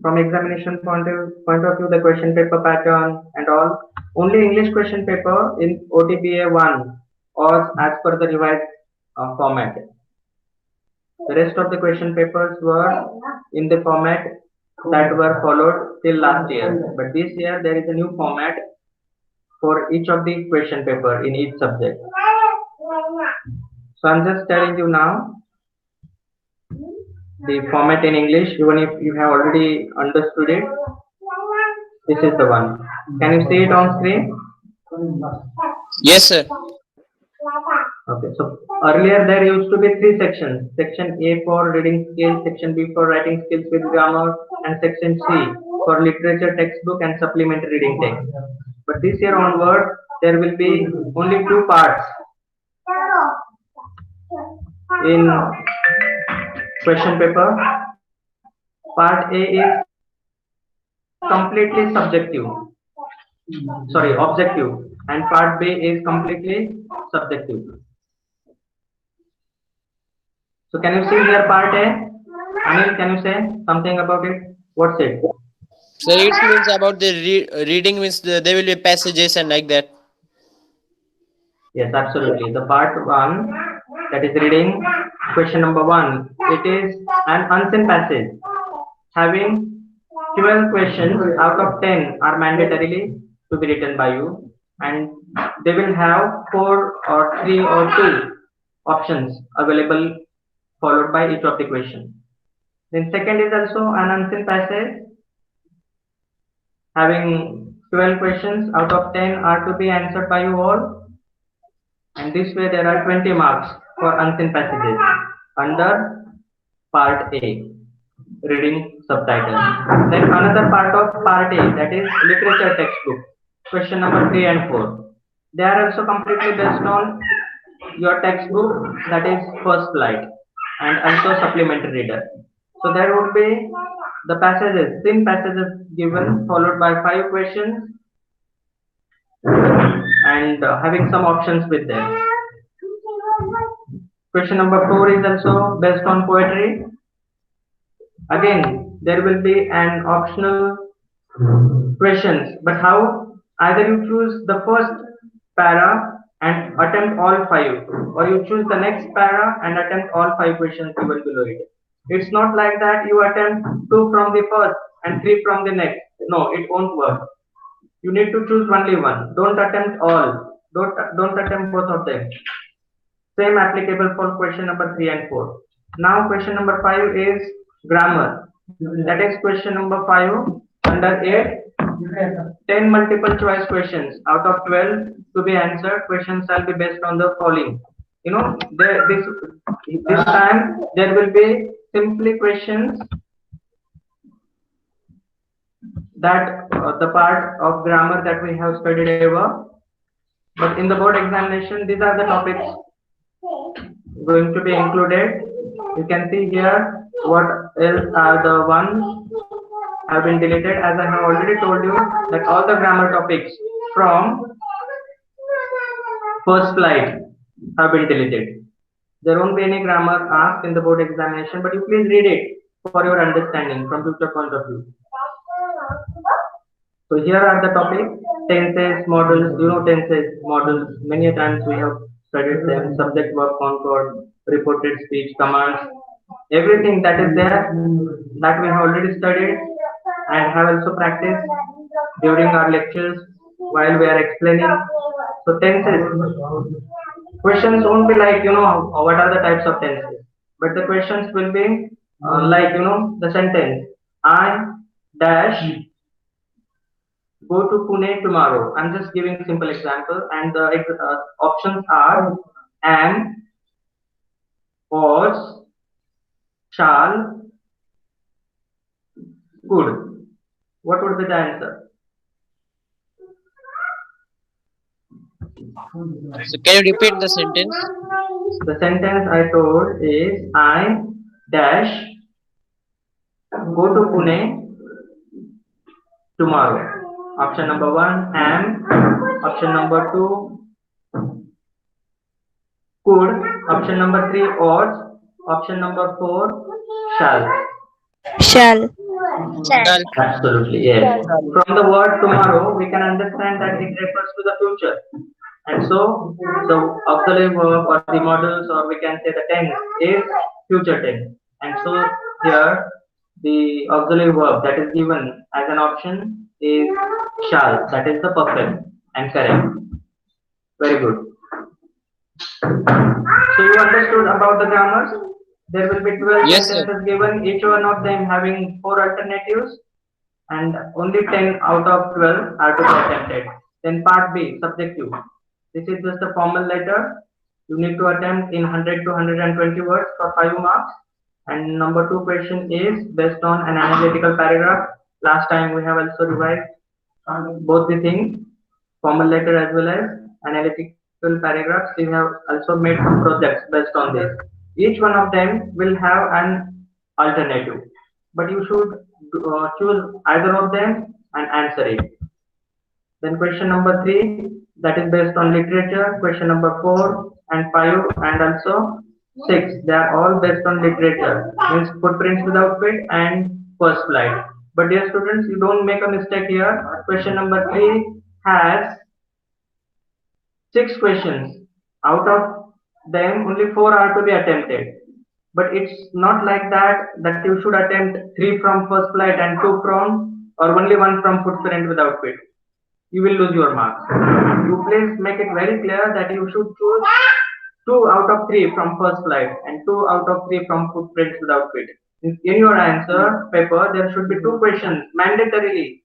from examination point of view, the question paper pattern and all? Only English question paper in OTBA 1 or as per the revised format. The rest of the question papers were in the format that were followed till last year. But this year there is a new format for each of the question paper in each subject. So I'm just telling you now the format in English, even if you have already understood it. This is the one. Can you see it on screen?
Yes, sir.
Okay, so earlier there used to be 3 sections. Section A for reading skills, section B for writing skills with grammar, and section C for literature textbook and supplementary reading text. But this year onward, there will be only 2 parts in question paper. Part A is completely objective, and part B is completely subjective. So can you see here part A? Anil, can you say something about it? What's it?
So it means about the reading means there will be passages and like that.
Yes, absolutely. The part 1, that is reading question number 1, it is an unseen passage having 12 questions out of 10 are mandatorily to be written by you, and they will have 4 or 3 or 2 options available followed by each of the questions. Then second is also an unseen passage having 12 questions out of 10 are to be answered by you all, and this way there are 20 marks for unseen passages under part A, reading subtitle. Then another part of part A, that is literature textbook, question number 3 and 4. They are also completely based on your textbook, that is First Flight, and also supplementary reader. So there would be the passages, thin passages given, followed by 5 questions and having some options with them. Question number 4 is also based on poetry. Again, there will be an optional questions, but how? Either you choose the first para and attempt all 5, or you choose the next para and attempt all 5 questions given below it. It's not like that you attempt 2 from the first and 3 from the next. No, it won't work. You need to choose only one. Don't attempt all. Don't attempt both of them. Same applicable for question number 3 and 4. Now question number 5 is grammar. That is question number 5 under 8. 10 multiple choice questions out of 12 to be answered. Questions shall be based on the following. You know, this time there will be simply questions that the part of grammar that we have studied ever. But in the board examination, these are the topics going to be included. You can see here what else are the ones have been deleted, as I have already told you that all the grammar topics from First Flight have been deleted. There won't be any grammar asked in the board examination, but you please read it for your understanding from future point of view. So here are the topics: tenses, models. You know tenses, models. Many times we have studied them. Subject, verb, concord, reported speech, commands. Everything that is there that we have already studied and have also practiced during our lectures while we are explaining. So tenses. Questions won't be like, you know, what are the types of tenses, but the questions will be like, you know, the sentence: I dash go to Pune tomorrow. I'm just giving a simple example, and the options are am, was, shall, could. What would be the answer?
So can you repeat the sentence?
The sentence I told is I dash go to Pune tomorrow. Option number 1 am. Option number 2 could. Option number 3 ought. Option number 4 shall.
Shall.
Absolutely, yes. From the word tomorrow, we can understand that it refers to the future. And so, the auxiliary verb or the models, or we can say the tense, is future tense. And so, here, the auxiliary verb that is given as an option is shall. That is the perfect and correct. Very good. So, you understood about the grammars? There will be 12
Yes, sir.
sentences given, each one of them having 4 alternatives, and only 10 out of 12 are to be attempted. Then part B, subjective. This is just a formal letter. You need to attempt in 100 to 120 words for 5 marks. And number 2 question is based on an analytical paragraph. Last time we have also revised both the things, formal letter as well as analytical paragraphs. We have also made some projects based on this. Each one of them will have an alternative, but you should choose either of them and answer it. Then question number 3, that is based on literature. Question number 4 and 5 and also 6, they are all based on literature, means footprints without feet and first flight. But dear students, you don't make a mistake here. Question number 3 has 6 questions. Out of them, only 4 are to be attempted. But it's not like that you should attempt 3 from first flight and 2 from, or only 1 from footprint without feet. You will lose your marks. You please make it very clear that you should choose 2 out of 3 from first flight and 2 out of 3 from footprints without feet. In your answer paper, there should be 2 questions mandatorily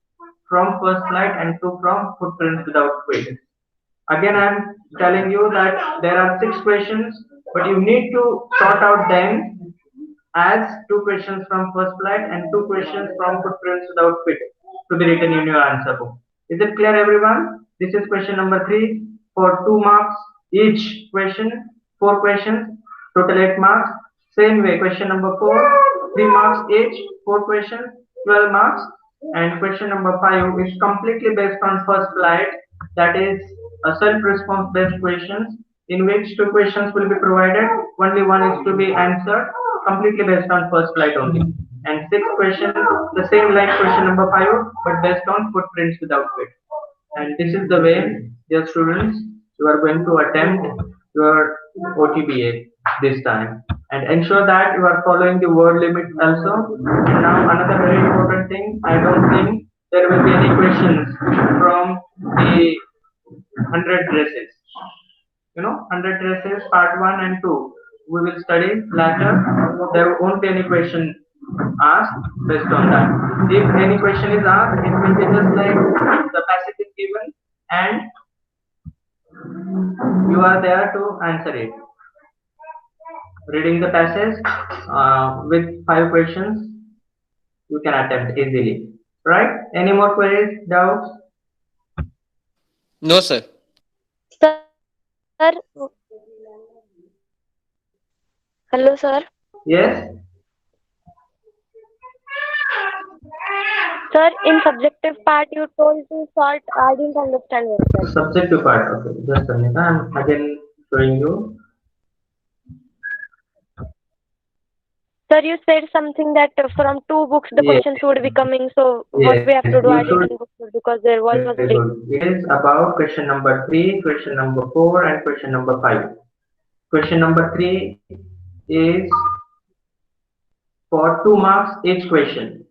from first flight and 2 from footprints without feet. Again, I am telling you that there are 6 questions, but you need to sort out them as 2 questions from first flight and 2 questions from footprints without feet to be written in your answer book. Is it clear, everyone? This is question number 3 for 2 marks each question, 4 questions, total 8 marks. Same way, question number 4, 3 marks each, 4 questions, 12 marks. And question number 5 is completely based on first flight, that is a self-response based questions in which 2 questions will be provided, only 1 is to be answered, completely based on first flight only. And 6 questions, the same like question number 5, but based on footprints without feet. And this is the way, dear students, you are going to attempt your OTBA this time. And ensure that you are following the word limit also. And now another very important thing, I don't think there will be any questions from the 100 dresses. 100 dresses part 1 and 2. We will study later. There won't be any question asked based on that. If any question is asked, it will be just like the passage is given and you are there to answer it. Reading the passage with 5 questions, you can attempt easily. Right? Any more queries, doubts?
No, sir.
Sir. Hello, sir.
Yes?
Sir, in subjective part, you told to sort. I didn't understand what that.
Subjective part. Okay. Just a minute. I'm again showing you.
Sir, you said something that from 2 books the questions would be coming. So what we have to do? I didn't go through because there was a break.
It is about question number 3, question number 4, and question number 5. Question number 3 is for 2 marks each question.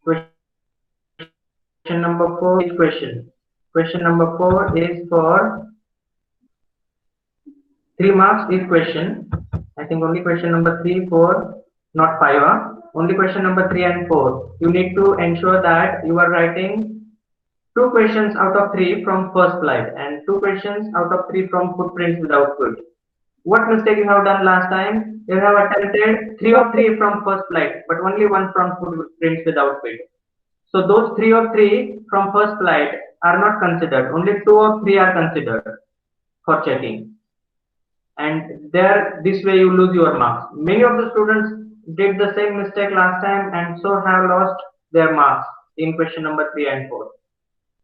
Question number 4 each question. Question number 4 is for 3 marks each question. I think only question number 3, 4, not 5. Only question number 3 and 4. You need to ensure that you are writing 2 questions out of 3 from first flight and 2 questions out of 3 from footprints without foot. What mistake you have done last time? You have attempted 3 of 3 from first flight, but only 1 from footprints without feet. So those 3 of 3 from first flight are not considered. Only 2 of 3 are considered. for checking. And there, this way you lose your marks. Many of the students did the same mistake last time and so have lost their marks in question number 3 and 4.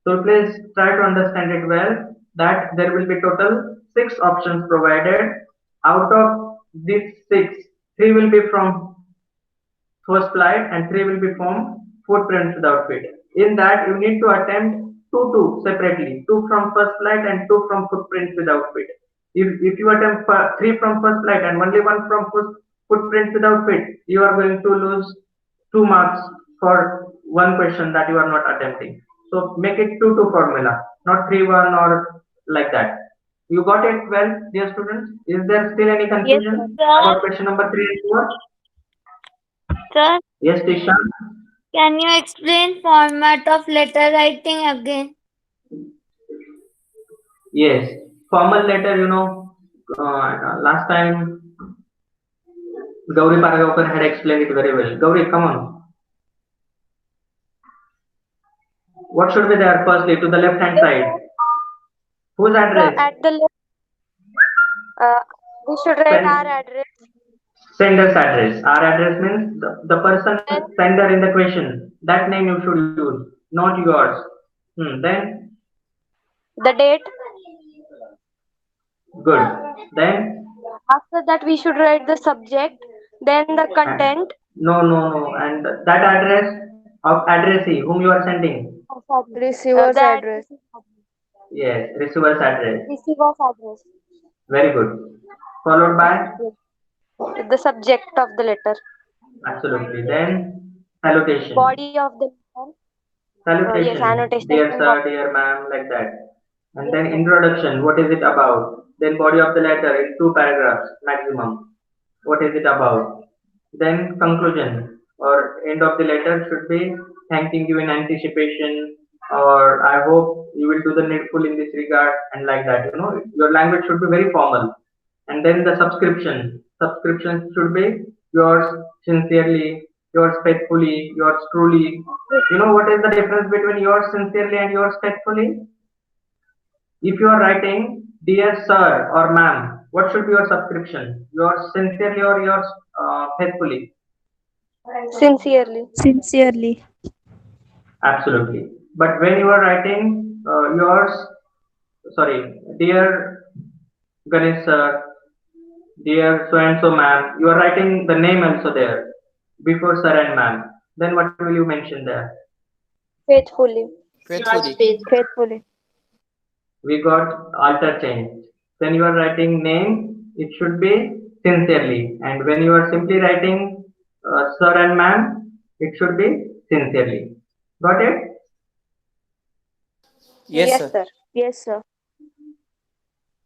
So please try to understand it well, that there will be total 6 options provided. Out of these 6, 3 will be from first flight and 3 will be from footprints without feet. In that, you need to attempt 2 separately, 2 from first flight and 2 from footprints without feet. If you attempt 3 from first flight and only 1 from footprints without feet, you are going to lose 2 marks for one question that you are not attempting. So make it 2-2 formula, not 3-1 or like that. You got it well, dear students? Is there still any confusion about question number 3 and 4?
Sir,
Yes, Tisha?
can you explain format of letter writing again?
Yes. Formal letter, last time Gauri Paragaonkar had explained it very well. Gauri, come on. What should be there firstly to the left hand side? Whose address?
At the left, we should write our address.
Sender's address. Our address means the person sender in the question. That name you should use, not yours. Then?
The date.
Good. Then?
After that, we should write the subject, then the content.
No. And that address of addressee, whom you are sending?
Receiver's address.
Yes, receiver's address.
Receiver's address.
Very good. Followed by?
The subject of the letter.
Absolutely. Then salutation.
Body of the letter.
Salutation.
Yes, annotation.
Dear sir, dear ma'am, like that. And then introduction. What is it about? Then body of the letter in 2 paragraphs maximum. What is it about? Then conclusion or end of the letter should be thanking you in anticipation, or I hope you will do the needful in this regard, and like that. Your language should be very formal. And then the subscription. Subscription should be yours sincerely, yours faithfully, yours truly. You know what is the difference between yours sincerely and yours faithfully? If you are writing dear sir or ma'am, what should be your subscription? Yours sincerely or yours faithfully?
Sincerely.
Absolutely. But when you are writing dear Ganesh sir, dear so and so ma'am, you are writing the name also there before sir and ma'am. Then what will you mention there?
Faithfully.
We got alter change. When you are writing name, it should be sincerely. And when you are simply writing sir and ma'am, it should be sincerely. Got it?
Yes, sir.
Yes, sir.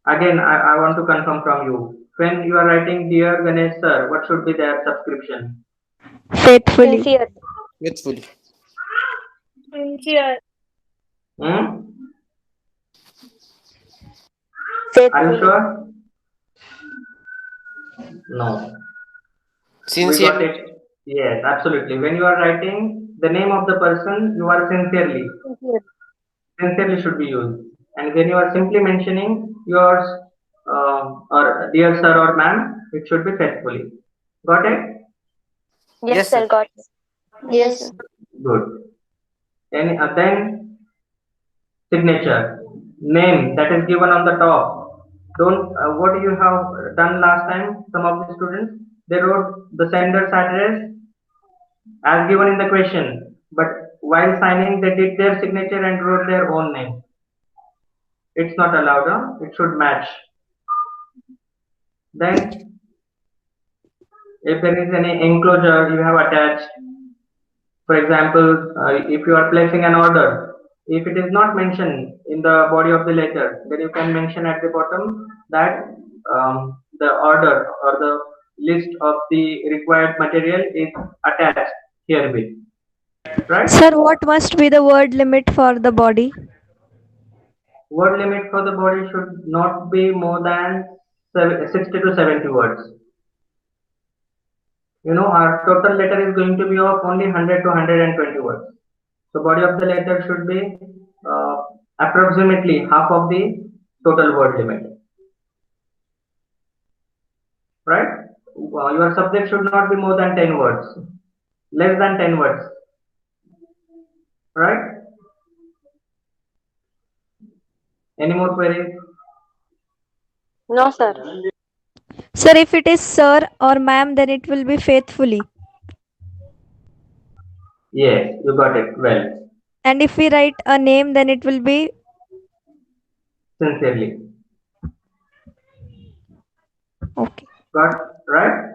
Again, I want to confirm from you. When you are writing dear Ganesh sir, what should be their subscription?
Faithfully.
Faithfully.
Sincere.
Are you sure? No.
Sincere.
We got it. Yes, absolutely. When you are writing the name of the person, you are sincerely. Sincerely should be used. And when you are simply mentioning yours or dear sir or ma'am, it should be faithfully. Got it?
Yes, sir. Got it.
Yes.
Good. And then signature. Name that is given on the top. Don't what you have done last time, some of the students, they wrote the sender's address as given in the question, but while signing they did their signature and wrote their own name. It's not allowed, huh? It should match. Then if there is any enclosure you have attached, for example, if you are placing an order, if it is not mentioned in the body of the letter, then you can mention at the bottom that the order or the list of the required material is attached herewith. Right?
Sir, what must be the word limit for the body?
Word limit for the body should not be more than 60 to 70 words. Our total letter is going to be of only 100 to 120 words. So body of the letter should be approximately half of the total word limit. right? Your subject should not be more than 10 words, less than 10 words, right? Any more queries?
No, sir.
Sir, if it is sir or ma'am, then it will be faithfully.
Yes, you got it well.
And if we write a name, then it will be
Sincerely.
okay.
Got right?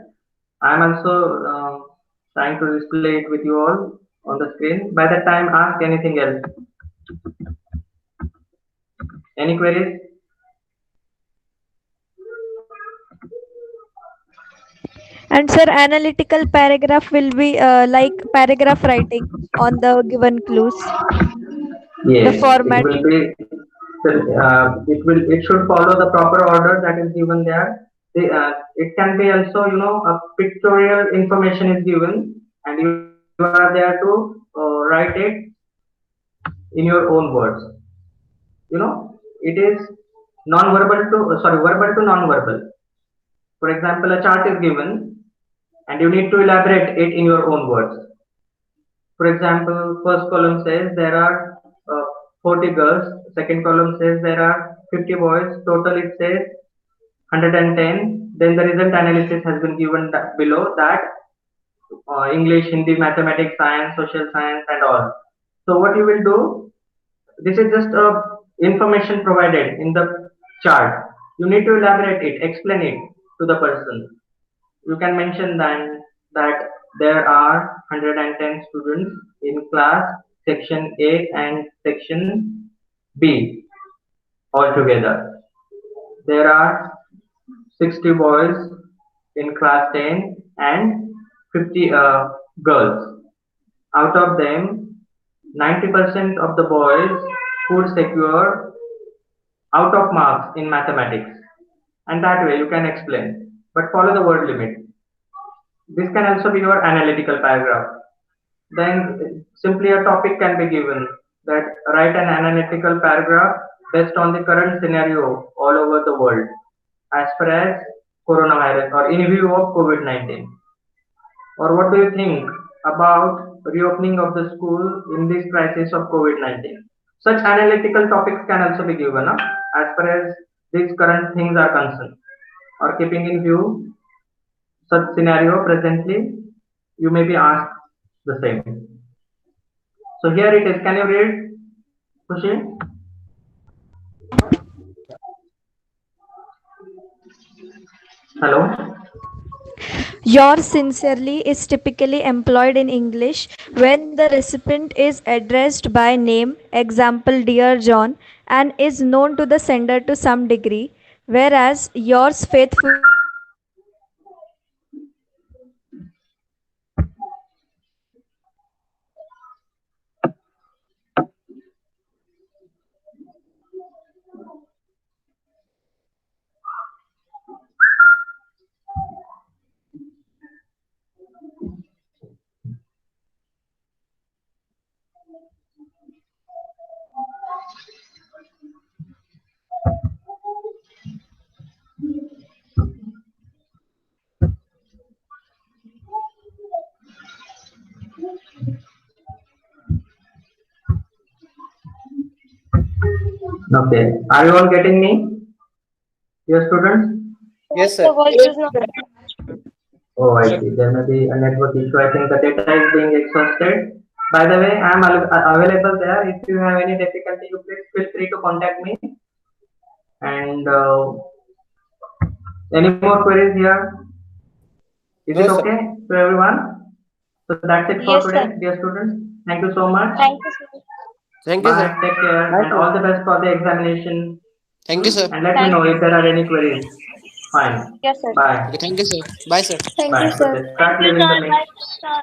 I'm also trying to display it with you all on the screen. By that time, ask anything else. Any queries?
And sir, analytical paragraph will be like paragraph writing on the given clues.
Yes,
The format.
it should follow the proper order that is given there. It can be also, a pictorial information is given, and you are there to write it in your own words. It is verbal to non-verbal. For example, a chart is given, and you need to elaborate it in your own words. For example, first column says there are 40 girls, second column says there are 50 boys, total it says 110. Then the result analysis has been given below that English, Hindi, mathematics, science, social science, and all. So what you will do, this is just information provided in the chart. You need to elaborate it, explain it to the person. You can mention then that there are 110 students in class section A and section B altogether. There are 60 boys in class 10 and 50 girls. Out of them, 90% of the boys would secure out of marks in mathematics. And that way you can explain, but follow the word limit. This can also be your analytical paragraph. Then simply a topic can be given that write an analytical paragraph based on the current scenario all over the world as far as coronavirus or in view of COVID-19. Or what do you think about reopening of the school in this crisis of COVID-19? Such analytical topics can also be given as far as these current things are concerned. Or keeping in view such scenario presently, you may be asked the same. So here it is. Can you read, Khushi? Hello?
Yours sincerely is typically employed in English when the recipient is addressed by name, example Dear John, and is known to the sender to some degree, whereas yours faithfully.
Okay. Are you all getting me? Dear students?
Yes,
The
sir.
voice is not.
Oh, I see. There may be a network issue. I think the data is being exhausted. By the way, I am available there. If you have any difficulty, you please feel free to contact me. And any more queries here? Is
No,
it
sir.
okay to everyone? So that's it for
Yes,
today,
sir.
dear students. Thank you so much.
Thank you, sir.
Thank you,
Bye.
sir.
Take care
Bye,
and
sir.
all the best for the examination.
Thank you, sir.
And let me
Thank
know
you.
if there are any queries. Fine.
Yes, sir.
Bye.
Okay, thank you, sir. Bye, sir.
Thank
Bye.
you, sir.
Okay. Start leaving the main.
Sir.